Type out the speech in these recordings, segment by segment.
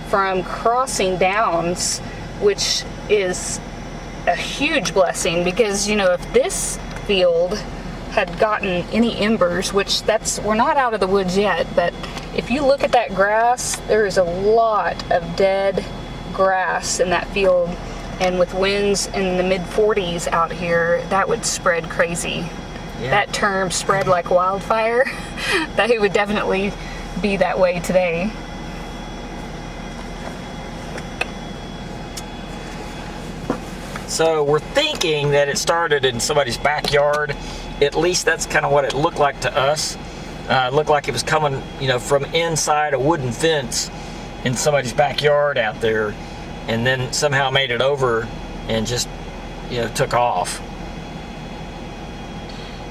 from crossing downs, which is a huge blessing because, you know, if this field had gotten any embers, which we're not out of the woods yet, but if you look at that grass, there is a lot of dead grass in that field, and with winds in the mid-40s out here, that would spread crazy. Yeah. That term, spread like wildfire, that it would definitely be that way today. So we're thinking that it started in somebody's backyard. At least that's kind of what it looked like to us. It looked like it was coming, you know, from inside a wooden fence in somebody's backyard out there, and then somehow made it over and just, you know, took off.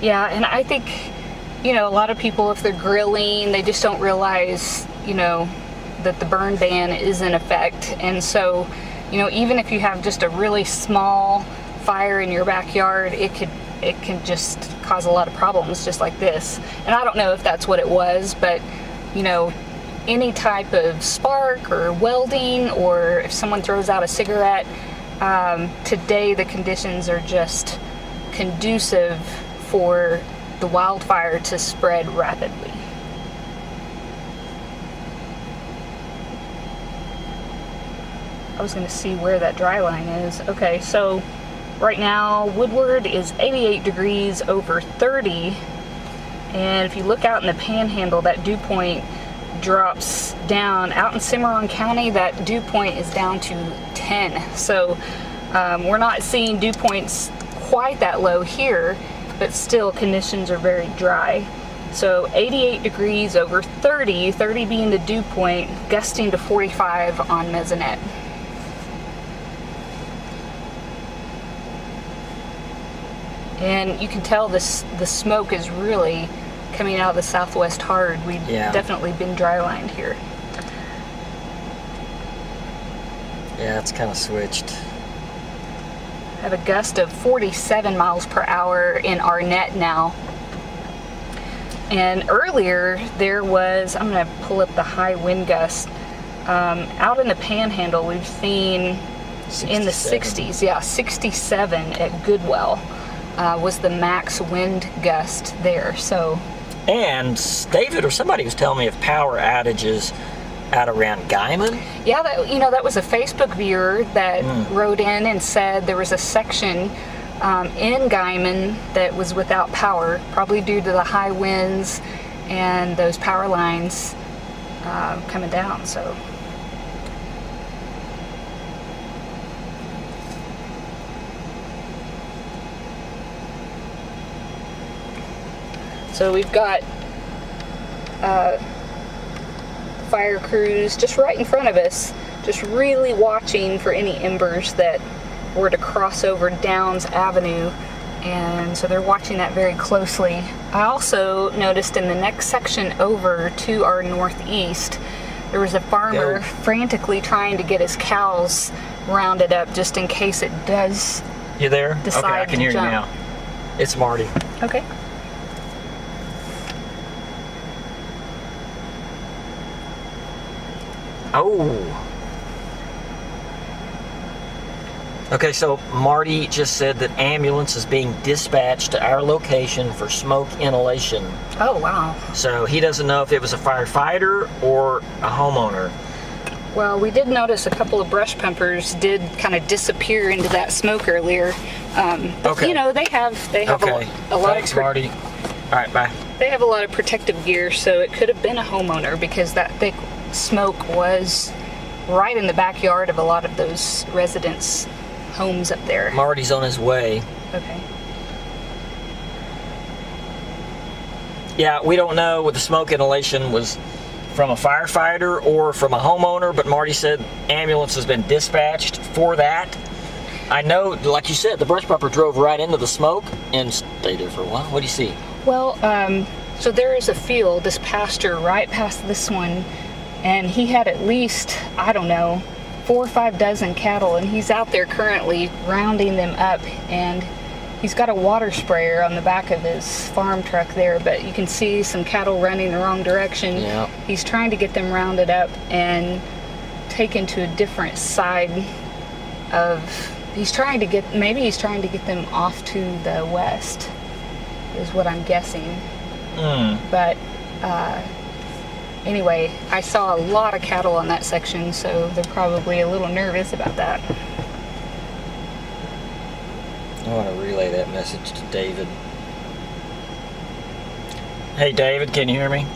Yeah, and I think, you know, a lot of people, if they're grilling, they just don't realize, you know, that the burn ban is in effect. And so, you know, even if you have just a really small fire in your backyard, it can just cause a lot of problems, just like this. And I don't know if that's what it was, but, you know, any type of spark or welding, or if someone throws out a cigarette, today the conditions are just conducive for the wildfire to spread rapidly. I was going to see where that dry line is. Okay, so right now Woodward is 88 degrees over 30, and if you look out in the panhandle, that dew point drops down. Out in Cimarron County, that dew point is down to 10. So we're not seeing dew points quite that low here, but still conditions are very dry. So 88 degrees over 30, 30 being the dew point, gusting to 45 on Mesonet. And you can tell the smoke is really coming out of the southwest hard. We've definitely been dry lined here. Yeah, it's kind of switched. I have a gust of 47 miles per hour in Arnett now. And earlier there was, I'm going to pull up the high wind gust. Out in the panhandle, we've seen 67. In the 60s. Yeah, 67 at Goodwell was the max wind gust there. So. And David or somebody was telling me of power outages out around Guyman. Yeah, that was a Facebook viewer that wrote in and said there was a section in Guyman that was without power, probably due to the high winds and those power lines coming down. So we've got fire crews just right in front of us, just really watching for any embers that were to cross over Downs Avenue, and so they're watching that very closely. I also noticed in the next section over to our northeast, there was a farmer frantically trying to get his cows rounded up just in case it does. You there? Decide okay, I can hear jump. you now. It's Marty. Okay. Oh. Okay, so Marty just said that ambulance is being dispatched to our location for smoke inhalation. Oh, wow. So he doesn't know if it was a firefighter or a homeowner. Well, we did notice a couple of brush pumpers did kind of disappear into that smoke earlier. But, you know, they have a lot Thanks, of Marty. All right, bye. They have a lot of protective gear, so it could have been a homeowner because that thick smoke was right in the backyard of a lot of those residents' homes up there. Marty's on his way. Okay. Yeah, we don't know what the smoke inhalation was from a firefighter or from a homeowner, but Marty said ambulance has been dispatched for that. I know, like you said, the brush pumper drove right into the smoke and stayed there for a while. What do you see? Well, so there is a field, this pasture right past this one, and he had at least, I don't know, 4 or 5 dozen cattle, and he's out there currently rounding them up, and he's got a water sprayer on the back of his farm truck there, but you can see some cattle running the wrong direction. Yeah. He's trying to get them rounded up and taken to a different side of, maybe he's trying to get them off to the west, is what I'm guessing. But anyway, I saw a lot of cattle on that section, so they're probably a little nervous about that. I want to relay that message to David. Hey David, can you hear me?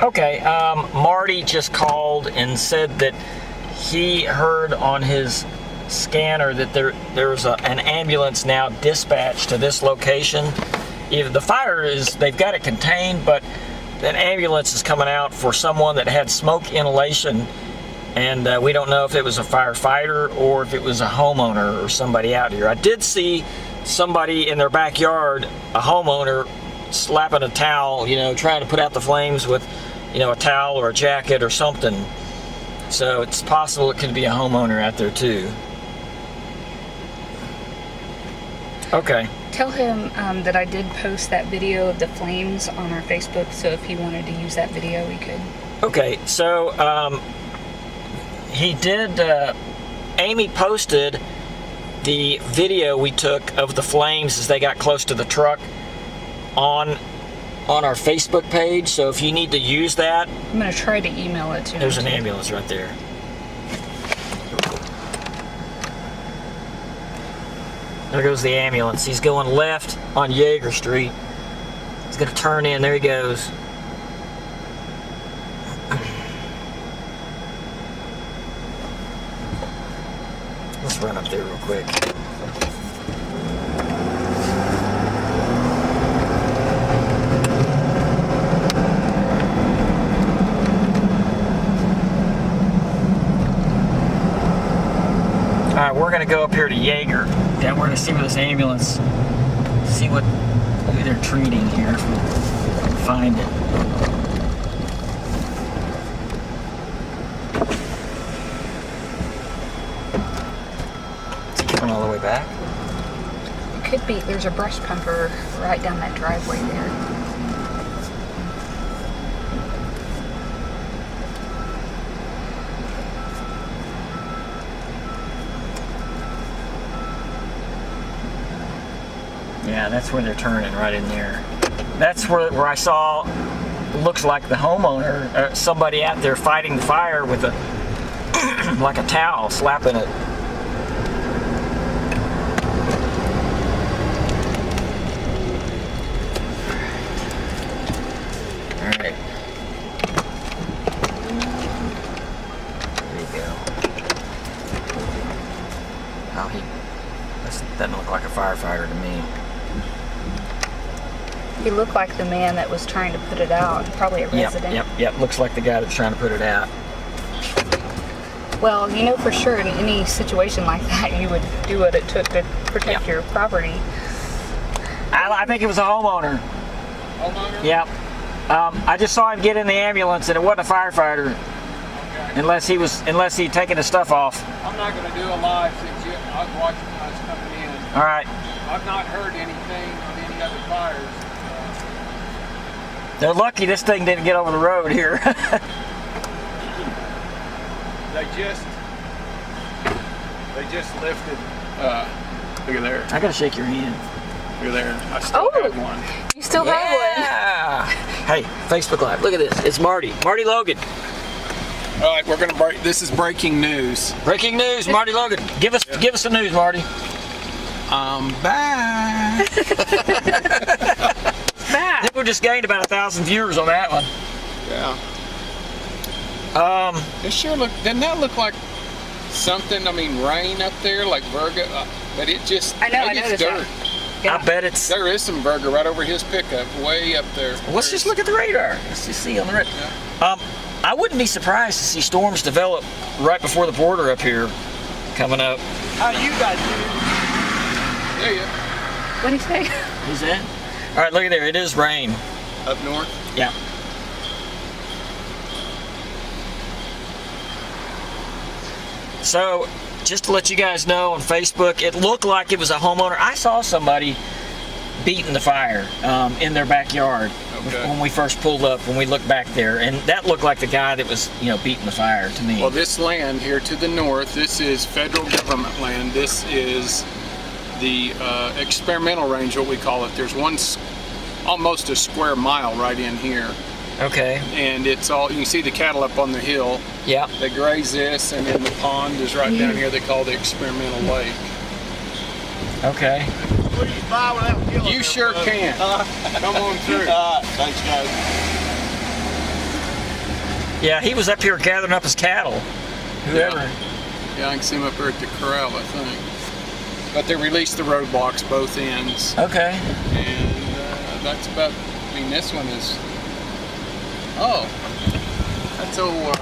Okay, Marty just called and said that he heard on his scanner that there's an ambulance now dispatched to this location. Either the fire they've got it contained, but an ambulance is coming out for someone that had smoke inhalation, and we don't know if it was a firefighter or if it was a homeowner or somebody out here. I did see somebody in their backyard, a homeowner, slapping a towel, trying to put out the flames with, a towel or a jacket or something. So it's possible it could be a homeowner out there too. Okay. Tell him that I did post that video of the flames on our Facebook, so if he wanted to use that video, he could. Okay, so he did, Amy posted the video we took of the flames as they got close to the truck on our Facebook page, so if you need to use that. I'm going to try to email it to him. There's an ambulance right there. There goes the ambulance. He's going left on Yeager Street. He's going to turn in. There he goes. Let's run up there real quick. Alright, we're going to go up here to Yeager. Yeah, we're going to see where this ambulance, see who they're treating here, if we can find it. Is he coming all the way back? It could be. There's a brush pumper right down that driveway there. Yeah, that's where they're turning, right in there. That's where I saw, looks like the homeowner, somebody out there fighting the fire with a, like a towel, slapping it. All right. There you go. Oh, that doesn't look like a firefighter to me. He looked like the man that was trying to put it out, probably a resident. Yep. Looks like the guy that's trying to put it out. Well, for sure in any situation like that, you would do what it took to protect your property. I think it was a homeowner. Homeowner? Yep. I just saw him get in the ambulance, and it wasn't a firefighter, Okay. unless he'd taken his stuff off. I'm not going to do a live since I was watching when I was coming in. All right. I've not heard anything of any other fires. They're lucky this thing didn't get over the road here. They just lifted. Look at there. I gotta shake your hand. Look at there. I still have one. You still have one. Yeah. Hey, Facebook Live. Look at this. It's Marty. Marty Logan. All right, we're gonna break. This is breaking news. Breaking news. Marty Logan. Give us the news, Marty. I'm back. I think we just gained about 1,000 viewers on that one. Yeah. It sure didn't that look like something? I mean, rain up there, like Virgo, but it just. I know. Maybe I it's noticed dirt. that. Yeah. I bet it's. There is some Virgo right over his pickup, way up there. Let's just look at the radar. Let's just see on the radar. Yeah. I wouldn't be surprised to see storms develop right before the border up here coming up. How you guys doing? Yeah. What'd he say? Is that? All right, look at there. It is rain. Up north? Yeah. So, just to let you guys know on Facebook, it looked like it was a homeowner. I saw somebody beating the fire in their backyard. Okay. when we first pulled up, when we looked back there, and that looked like the guy that was, beating the fire to me. Well, this land here to the north, this is federal government land. This is the experimental range, what we call it. There's almost a square mile right in here. Okay. And it's all, you can see the cattle up on the hill. Yeah. They graze this, and then the pond is right down here. They call the experimental lake. Okay. What do you buy without killing You sure can. Come on through. Thanks, guys. Yeah, he was up here gathering up his cattle. Whoever. Yeah, I can see him up here at the corral, I think. But they released the roadblocks both ends. Okay. And that's about, this one is, oh, that's old.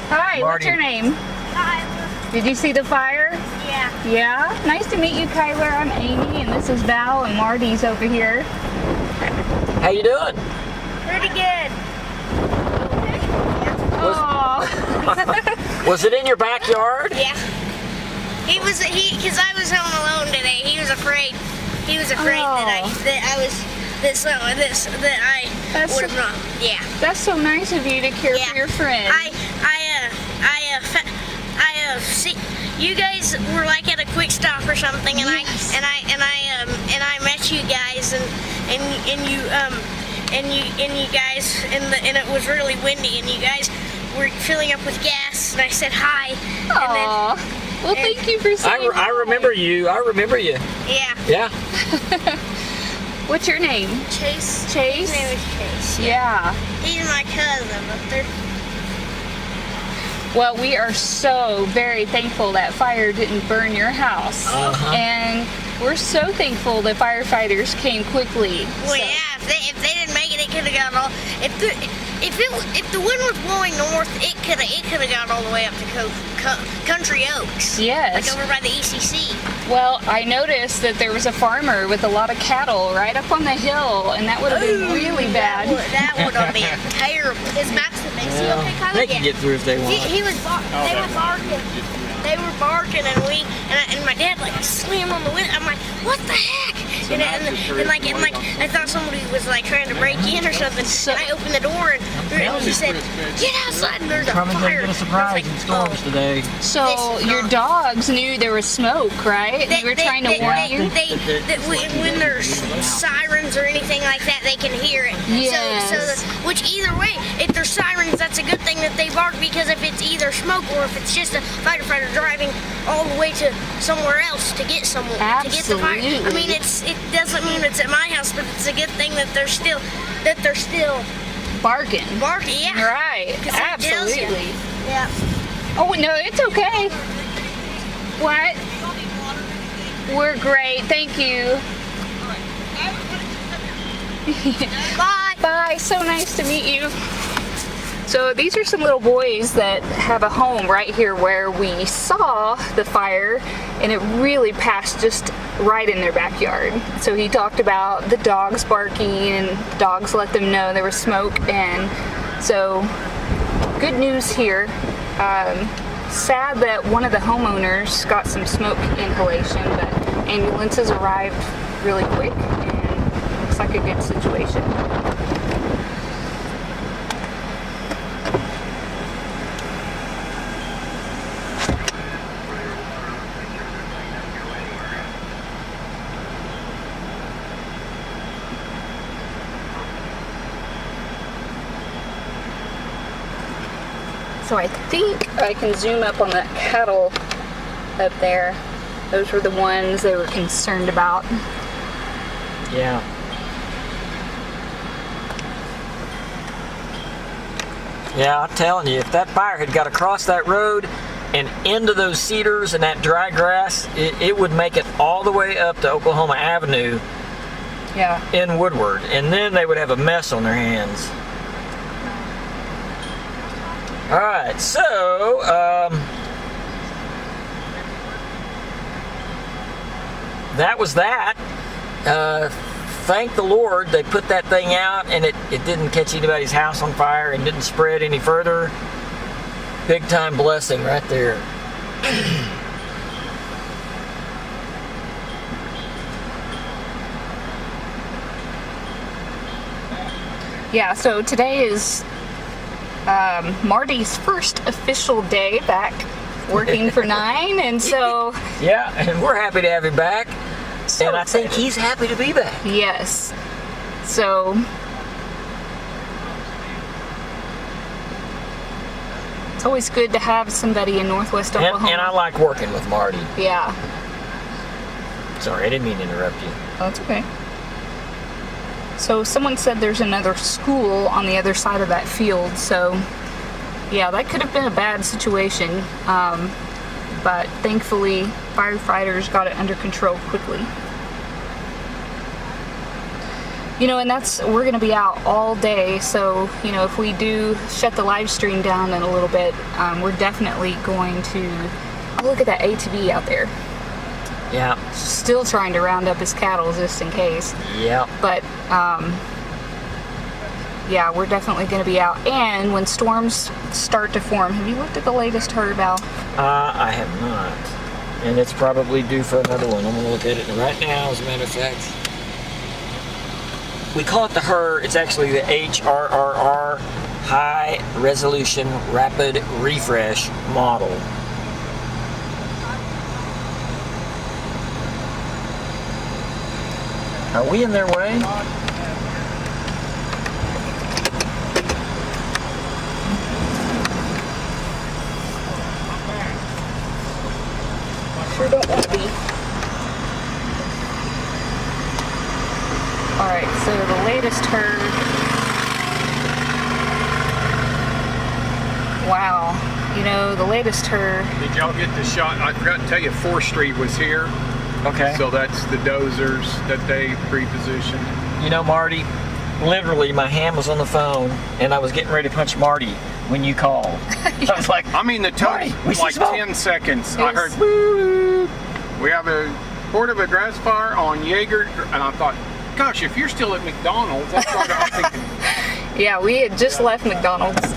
Hi, what's Marty. your name? Kyler. Did you see the fire? Yeah. Yeah? Nice to meet you, Kyler. I'm Amy, and this is Val, and Marty's over here. How you doing? Pretty good. Oh. Was it in your backyard? Yeah. Because I was home alone today. He was afraid. He was afraid That's I would have not. Yeah. That's so nice of you to care Yeah. for your friend. See, you guys were like at a quick stop or something, and Yes. I met you guys, and you guys, and it was really windy, and you guys were filling up with gas, and I said hi. Aw. Well, thank you for saying I remember you. I remember you. Yeah. Yeah. What's your name? Chase. Chase? His name is Chase. Yeah. He's my cousin, but they're. Well, we are so very thankful that fire didn't burn your house. Uh-huh. And we're so thankful the firefighters came quickly. Well, So- yeah. If they didn't make it, it could have got all. If the wind was blowing north, it could have got all the way up to Country Oaks. Yes. Like over by the ECC. Well, I noticed that there was a farmer with a lot of cattle right up on the hill, and that would have been really bad. That would have been terrible. His back's to me. See, okay, Kyler? They can get through if they want. They were barking. They were barking, and my dad like slammed on the window. I'm like, what the heck? And I thought somebody was like trying to break in or something. And I opened the door and he said, "Get outside!" And there's a Probably fire. gonna get a surprise And I in was storms like, today. So This is your not- dogs knew there was smoke, right? You were trying to warn you? When there's sirens or anything like that, they can hear it. Yes. Which either way, if there's sirens, that's a good thing that they bark, because if it's either smoke or if it's just a firefighter driving all the way to somewhere else to get someone to get the fire. I Absolutely. mean, it doesn't mean it's at my house, but it's a good thing that they're still Barking. barking. Yeah. Right. 'Cause that tells you. Absolutely. Yeah. Oh, no, it's okay. What? We're great. Thank you. Bye. Bye. So nice to meet you. So these are some little boys that have a home right here where we saw the fire, and it really passed just right in their backyard. So he talked about the dogs barking, and the dogs let them know there was smoke, and so good news here. Sad that one of the homeowners got some smoke inhalation, but ambulances arrived really quick, and looks like a good situation. So I think I can zoom up on that cattle up there. Those were the ones they were concerned about. Yeah. Yeah, I'm telling you, if that fire had got across that road and into those cedars and that dry grass, it would make it all the way up to Oklahoma Avenue Yeah. in Woodward, and then they would have a mess on their hands. All right, so that was that. Thank the Lord they put that thing out, and it didn't catch anybody's house on fire and didn't spread any further. Big time blessing right there. Yeah, so today is Marty's first official day back working for 9, and so Yeah, and we're happy to have him back. So and I think excited. he's happy to be back. yes. So it's always good to have somebody in Northwest Oklahoma. And I like working with Marty. Yeah. Sorry, I didn't mean to interrupt you. Oh, it's okay. So someone said there's another school on the other side of that field, so yeah, that could have been a bad situation, but thankfully firefighters got it under control quickly. You know, and we're going to be out all day, so, you know, if we do shut the live stream down in a little bit, we're definitely going to, oh, look at that ATV out there. Yeah. Still trying to round up his cattle just in case. Yeah. But yeah, we're definitely going to be out. And when storms start to form, have you looked at the latest herd, Val? I have not. And it's probably due for another one. I'm going to look at it right now, as a matter of fact. We call it the HRR. It's actually the HRRR, High Resolution Rapid Refresh Model. Are we in their way? Sure don't want to be. Alright, so the latest herd. Wow. You know, the latest herd. Did y'all get the shot? I forgot to tell you, 4th Street was here. Okay. So that's the dozers that they pre-positioned. You know, Marty, literally my hand was on the phone and I was getting ready to punch Marty when you called. I was like, I mean, the Marty, total, we see like smoke. 10 seconds. I Yes. heard, woo! We have a report of a grass fire on Jaeger. And I thought, gosh, if you're still at McDonald's, that's what I'm thinking. Yeah, we had just left McDonald's.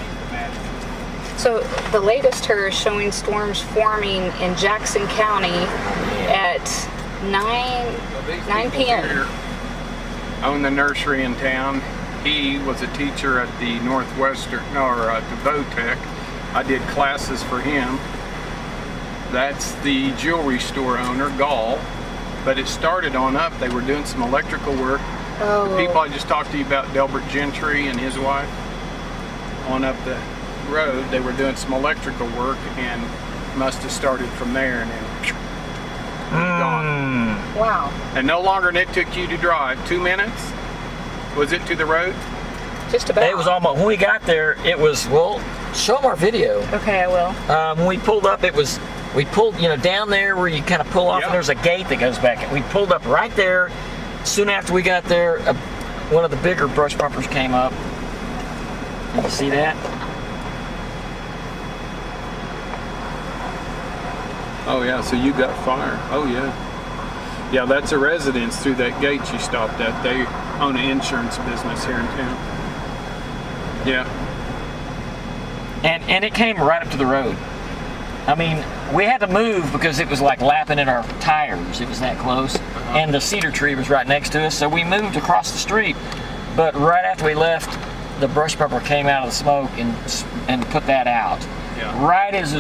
So the latest herd is showing storms forming in Jackson County at 9 p.m. Own the nursery in town. He was a teacher at the Northwestern, or at the Votech. I did classes for him. That's the jewelry store owner, Gall. But it started on up. They were doing some electrical work. Oh. The people I just talked to you about, Delbert Gentry and his wife, on up the road, they were doing some electrical work and must have started from there and then gone. Wow. And no longer than it took you to drive 2 minutes. Was it to the road? Just about. It was almost, when we got there, it was, well, show them our video. Okay, I will. When we pulled up, we pulled, you know, down there where you kind of pull off, Yep. and there's a gate that goes back. We pulled up right there. Soon after we got there, one of the bigger brush bumpers came up. Can you see that? Oh yeah, so you got fire. Oh yeah. Yeah, that's a residence through that gate you stopped at. They own an insurance business here in town. Yeah. And it came right up to the road. I mean, we had to move because it was like lapping at our tires. It was that close. And the cedar tree was right next to us, so we moved across the street. But right after we left, the brush bumper came out of the smoke and put that out. Yeah. Right as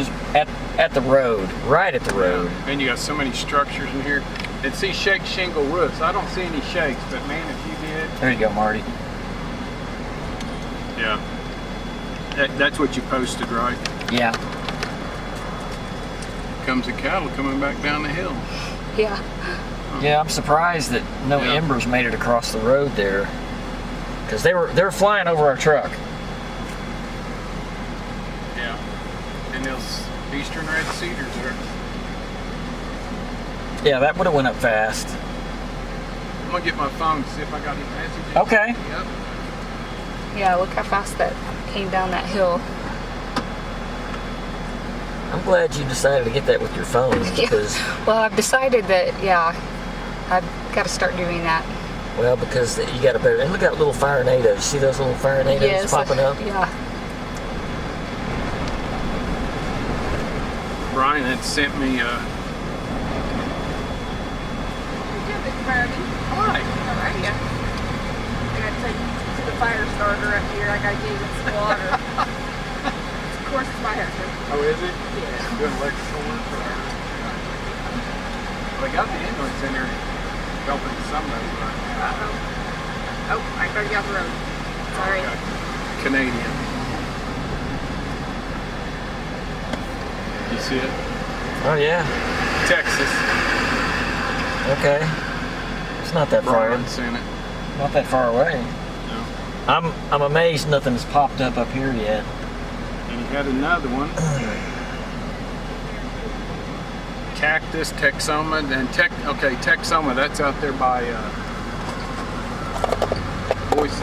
at the road. Right at the road. And you got so many structures in here. And see shake shingle roofs. I don't see any shakes, but man, if you did. There you go, Marty. Yeah. That's what you posted, right? Yeah. Comes the cattle coming back down the hill. Yeah. Yeah, I'm surprised that no Yeah. embers made it across the road there. Because they were flying over our truck. Yeah. And those eastern red cedars are. Yeah, that would have went up fast. I'm gonna get my phone to see if I got any messages. Okay. Yep. Yeah, look how fast that came down that hill. I'm glad you decided to get that with your phone because, Well, I've decided that, yeah, I've got to start doing that. well, because you got a better. And look at little fire natives. See those little fire natives popping up? Yeah. Brian had sent me Hi. Hi. How are you? I gotta take you to the fire starter up here. I gotta get him some water. Of course, it's my husband. Oh, is it? Yeah. Doing electrical work. They got the inlets in there helping some of those run. Uh-oh. Oh, I gotta get off the road. Sorry. Canadian. You see it? Oh yeah. Texas. Okay. It's not that far. Brian's in it. Not that far away. No. I'm amazed nothing's popped up here yet. And he had another one. Cactus, Texoma, and Texoma, that's out there by Boise.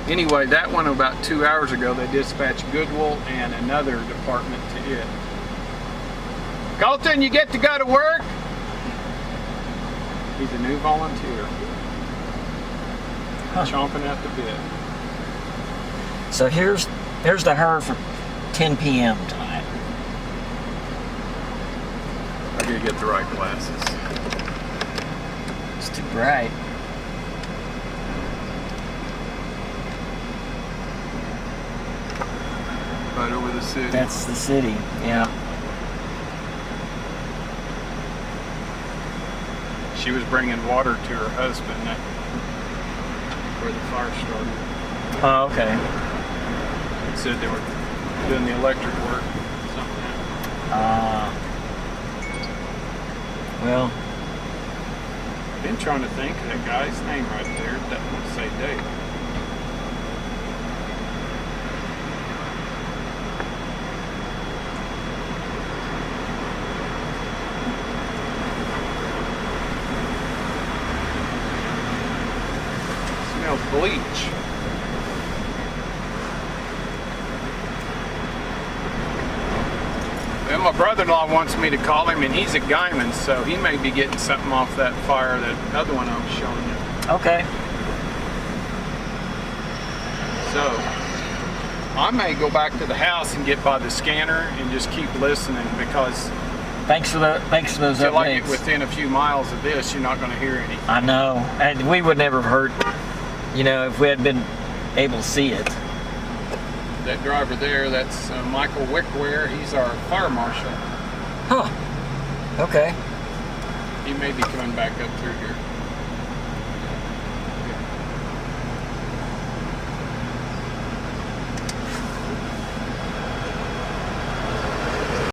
Anyway, that one about 2 hours ago, they dispatched Goodwill and another department to it. Colton, you get to go to work? He's a new volunteer. Chomping at the bit. So here's the her for 10 p.m. tonight. I gotta get the right glasses. It's too bright. Right over the city. That's the city, yeah. She was bringing water to her husband where the fire started. Oh, okay. It said they were doing the electric work. Something happened. Well, Been trying to think of that guy's name right there. That would say Dave. Smells bleach. Well, my brother-in-law wants me to call him, and he's a guyman, so he may be getting something off that fire, that other one I was showing you. okay. So, I may go back to the house and get by the scanner and just keep listening, because Thanks for those until I updates. get within a few miles of this, you're not going to hear any. I know, and we would never have heard, if we had been able to see it. That driver there, that's Michael Wickware. He's our fire marshal. Huh. Okay. He may be coming back up through here.